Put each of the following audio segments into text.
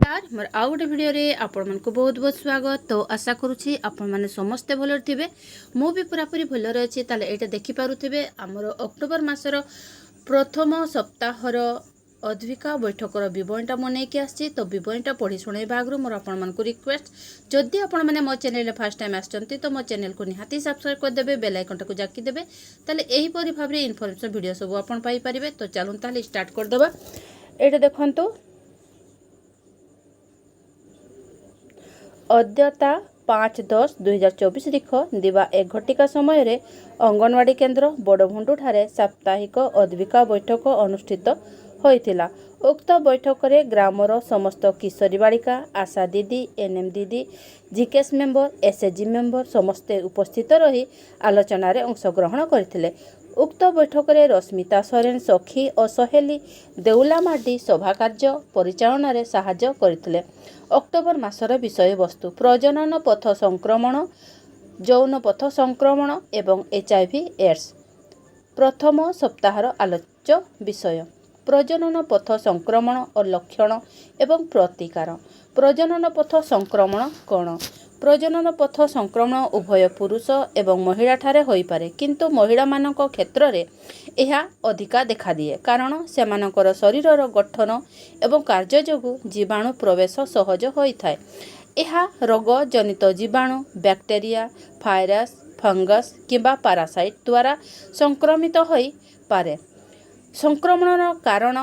नमस्कार मोर आउ गोटे भिडियो रे आपण मन को बहुत बहुत स्वागत। तो आशा करुछि आपण माने समस्ते भलर थिबे। मु भी पूरापूरी भलर अछि। ताले एटा देखि पारुथिबे हमर अक्टोबर मासर प्रथम सप्ताहर अद्विका बैठकर विवरणटा मने के आछि। तो विवरणटा पढ़ी सुनैबा आगरु मोर आपण मन को रिक्वेस्ट, जदि आपण माने मो चैनल फर्स्ट टाइम आछंती तो मो चैनल को निहाती सब्सक्राइब कर देबे, बेल आइकन को जाकी देबे। ताले एही परि भाबरे इन्फॉर्मेशन वीडियो सब आपण पाई परिबे। तो चलून ताले स्टार्ट कर देबा। एटा देखंतु अद्यता 5-10-2024 दिख दिवा 1 घटिका समय रे अंगनवाड़ी केन्द्र बड़भुंडु ठारे साप्ताहिक अद्विका बैठक अनुष्ठित होइतिला। उक्त बैठक रे ग्रामर समस्त किशोरी बालिका, आशा दीदी, एनएम दीदी, जीकेएस मेंबर, एसएचजी मेंबर समस्ते उपस्थित रही आलोचना रे अंशग्रहण करथिले। उक्त बैठक रे रश्मिता सोरेन सखी और सहेली देउला माडी सभा कार्य परिचालन रे सहाय्य करथिले। अक्टोबर मासर विषय वस्तु प्रजनन पथ संक्रमण, यौन पथ संक्रमण एवं एचआईवी एड्स। प्रथम सप्ताहर आलोच्य विषय प्रजनन पथ संक्रमण और लक्षण एवं प्रतिकार। प्रजनन पथ संक्रमण कौन? प्रजनन पथ संक्रमण उभय पुरुष एवं महिला ठारे होई पारे, किंतु महिला मानक क्षेत्र रे एहा अधिका देखा दिए, कारण सेमानकर शरीरर गठन एवं कार्य जोगु जीवाणु प्रवेश सहज होई थाए। एहा रोग जनित जीवाणु बैक्टेरिया, भाइरस, फंगस किंबा पारासाइट द्वारा संक्रमित होई पारे। संक्रमणर कारण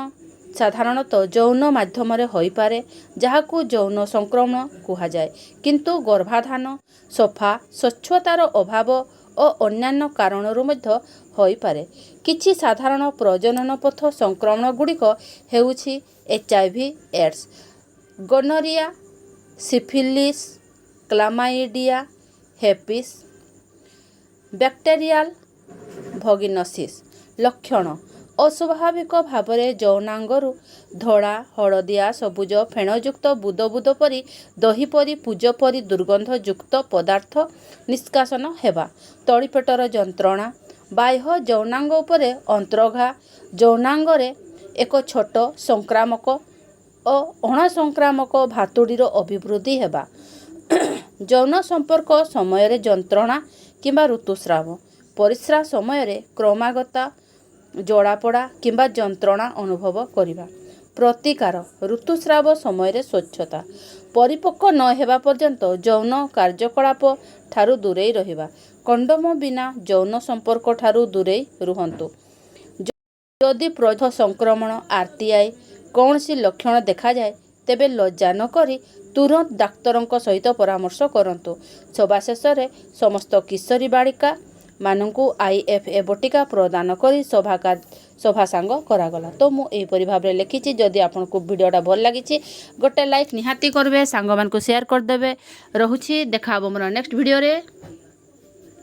साधारणतः यौन माध्यम होई पारे, जहाकू यौन संक्रमण कुहा जाए, किंतु गर्भाधान, सफा स्वच्छतार अभाव और अन्यान्य कारणरू मध्य होई पारे। किछि साधारण प्रजनन पथ संक्रमण गुड़िक हेउछि HIV AIDS, gonorrhoea, syphilis, chlamydia, herpes, bacterial vaginosis. लक्षण अस्वाभाविक भावरे यौनांगरू धड़ा, हलदिया, सबुज फेणयुक्त बुद बुद परी दही परी पूज परी दुर्गंध युक्त पदार्थ निष्कासन हेबा, तळीपेटर जंत्रणा, बाह्य यौनांग उपरे अंतर्घा, यौनांगरे एक छोट संक्रामक और अणसंक्रामक भातुड़ीर अभिवृद्धि हेबा, यौन संपर्क समय जंत्रणा किंबा ऋतुस्राव, परिस्रा समय क्रमागत जड़ापड़ा किंबा जंत्रणा अनुभव करिबा। प्रतिकार ऋतुस्राव समय स्वच्छता, परिपक्व न हेबा पर्यंत यौन कार्यकलाप ठारू दूरेई रहिबा, कंडोम बिना यौन संपर्क ठारू दूरेई रुहंतु। यदि प्रथ संक्रमण आरटीआई कौनसी लक्षण देखा जाए तेबे लज्जा न करी तुरंत डाक्तरंक सहित परामर्श करंतु। सभा शेष रे समस्त किशोरी बालिका मानंकु आईएफए बटिका प्रदान करी सभा सांग करागला। तो मु एपरि भाबरे लिखिछि। जदि आपनको वीडियोटा भल लागिछि गोटे लाइक निहाती करबे, सांग मान को शेयर कर देबे। रहुछि, देखा मोर नेक्स्ट वीडियो रे।